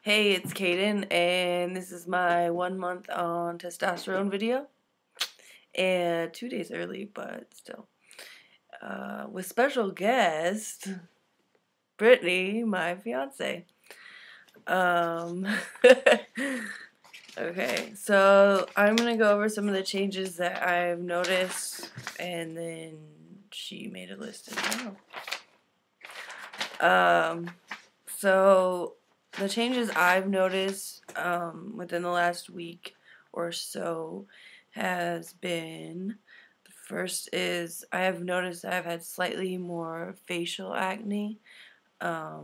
Hey, it's Kaden, and this is my 1 month on testosterone video. And 2 days early, but still. With special guest, Brittany, my fiance. Okay, so I'm going to go over some of the changes that I've noticed, and then she made a list as well. So the changes I've noticed within the last week or so has been, the first is I have noticed I've had slightly more facial acne. I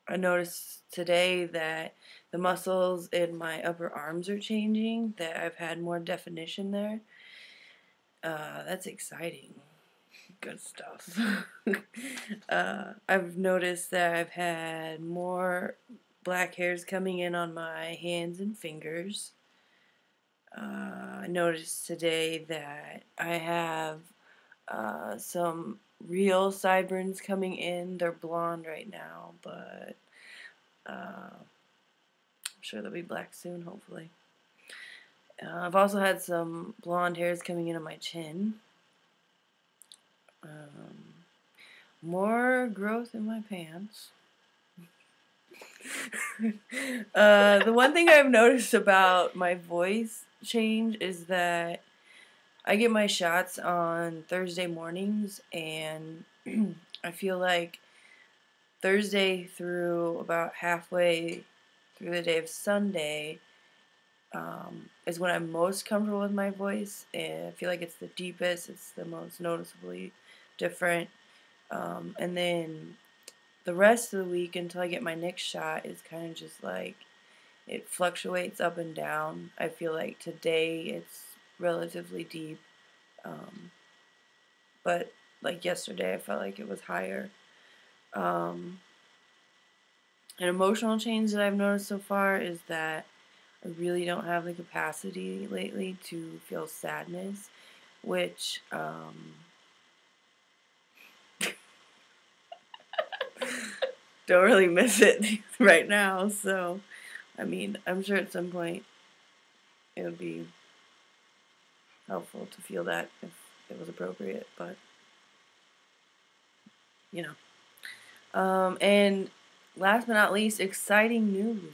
noticed today that the muscles in my upper arms are changing, that I've had more definition there. That's exciting. Good stuff. I've noticed that I've had more black hairs coming in on my hands and fingers. I noticed today that I have some real sideburns coming in. They're blonde right now, but I'm sure they'll be black soon, hopefully. I've also had some blonde hairs coming in on my chin. More growth in my pants. The one thing I've noticed about my voice change is that I get my shots on Thursday mornings, and I feel like Thursday through about halfway through the day of Sunday is when I'm most comfortable with my voice, and I feel like it's the deepest, it's the most noticeably different. And then the rest of the week until I get my next shot is kind of just like, it fluctuates up and down. I feel like today it's relatively deep, but like yesterday I felt like it was higher. An emotional change that I've noticed so far is that I really don't have the capacity lately to feel sadness, which don't really miss it right now. So, I mean, I'm sure at some point it would be helpful to feel that if it was appropriate, but you know. And last but not least, exciting news.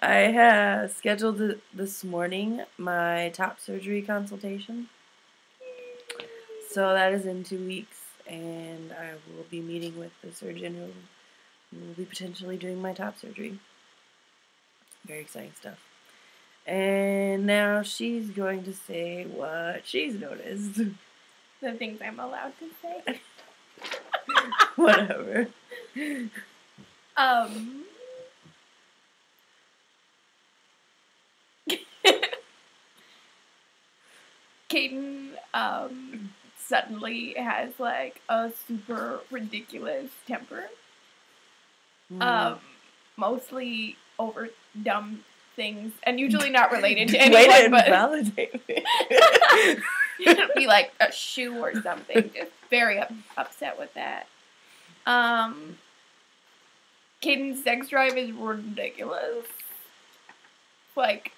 I have scheduled this morning my top surgery consultation. So that is in 2 weeks, and I will be meeting with the surgeon who will be potentially doing my top surgery. Very exciting stuff. And now she's going to say what she's noticed. The things I'm allowed to say. Whatever. Kaden, suddenly has, like, a super ridiculous temper. Mostly over dumb things, and usually not related to anyone. Way to but invalidate me. It'd be like a shoe or something. Just very upset with that. Kaden's sex drive is ridiculous. Like,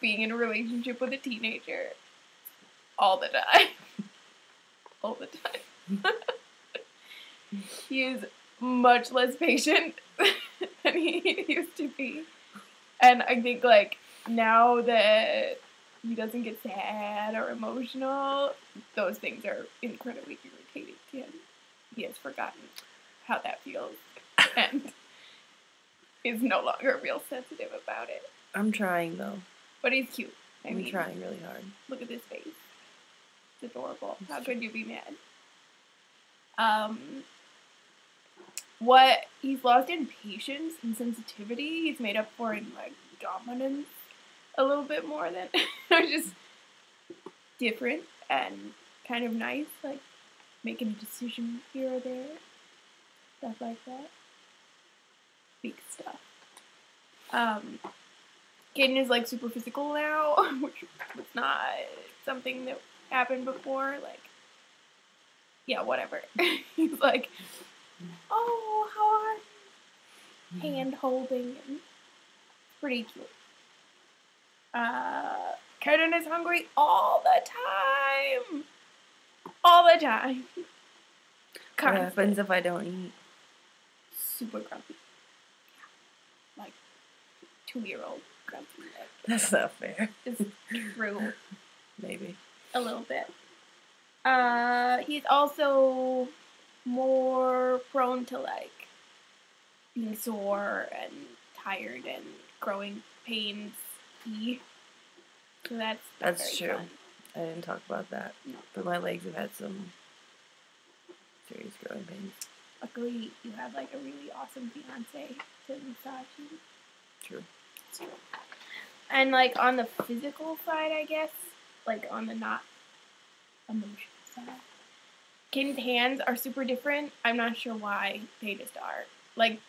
being in a relationship with a teenager all the time. All the time. He is much less patient than he used to be. And I think, like, now that he doesn't get sad or emotional, those things are incredibly irritating to him. He has forgotten how that feels and is no longer real sensitive about it. I'm trying, though. But he's cute. I'm trying really hard. Look at his face. It's adorable. How could you be mad? What he's lost in patience and sensitivity, he's made up for in, like, dominance a little bit more than just different and kind of nice, like making a decision here or there, stuff like that. Big stuff. Kaden is, like, super physical now, which was not something that happened before. Like, yeah, whatever. He's like, oh, hard. Hand holding and pretty cute. Kaden is hungry all the time. All the time. What happens if I don't eat? Super grumpy. Yeah. Like 2-year-old grumpy. That's not fair. It's true. Maybe. A little bit. He's also more prone to like being sore and tired and growing pains. So that's true. fun. I didn't talk about that. No. But my legs have had some serious growing pains. Luckily, you have like a really awesome fiance to massage you. True. It's true. And like on the physical side, I guess, like on the not emotional side, Kaden's hands are super different. I'm not sure why, they just are. Like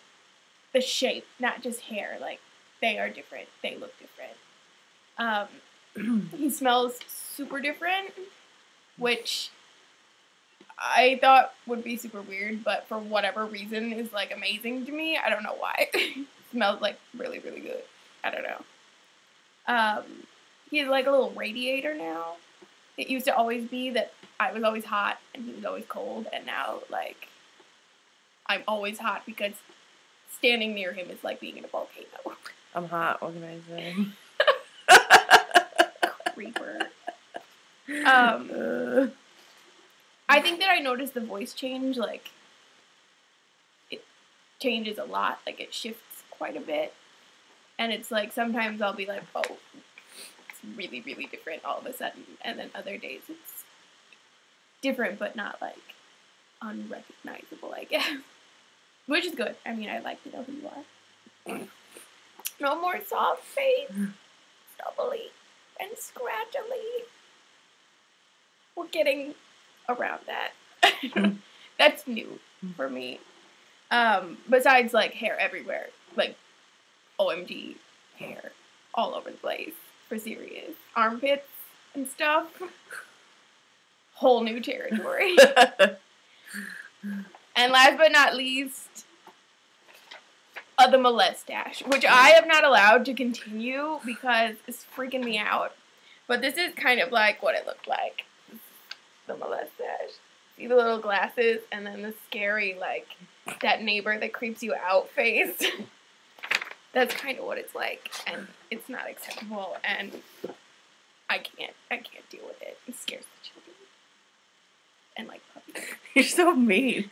the shape, not just hair. Like they are different. They look different. He smells super different, which I thought would be super weird, but for whatever reason is like amazing to me. I don't know why. Smells like really, really good. I don't know. He has like a little radiator now. It used to always be that I was always hot and he was always cold, and now like I'm always hot because standing near him is like being in a volcano. I'm hot. What can I say? Creeper. I think that I noticed the voice change, like, it changes a lot, like, it shifts quite a bit, and it's, like, sometimes I'll be like, oh, it's really, really different all of a sudden, and then other days it's different, but not, like, unrecognizable, I guess, which is good. I mean, I like to know who you are. No more soft face, stubbly, and scratchily. We're getting around that. That's new for me. Besides, like, hair everywhere. Like, OMG hair all over the place. For serious. Armpits and stuff. Whole new territory. And last but not least, the molestache, which I have not allowed to continue because it's freaking me out. But this is kind of like what it looked like. The molestache. See the little glasses and then the scary, like, that neighbor that creeps you out face. That's kind of what it's like, and it's not acceptable, and I can't deal with it. It scares the children. And, like, puppies. You're so mean.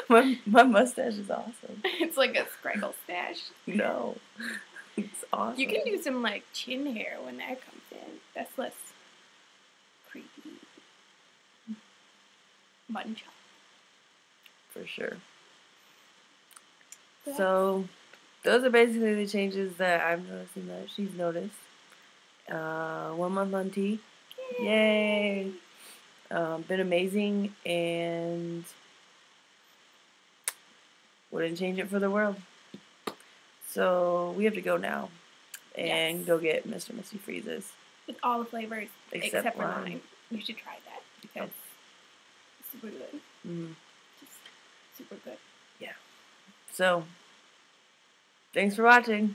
my mustache is awesome. It's like a scraggle stash. No. It's awesome. You can do some, like, chin hair when that comes in. That's less creepy. Mutton chop. For sure. So, those are basically the changes that I'm noticing that she's noticed. 1 month on T. Yay! Been amazing, and wouldn't change it for the world. So, we have to go now and go get Mr. Misty Freezes. With all the flavors, except for lime. You should try that because it's super good. Mm. Just super good. Yeah. So, thanks for watching.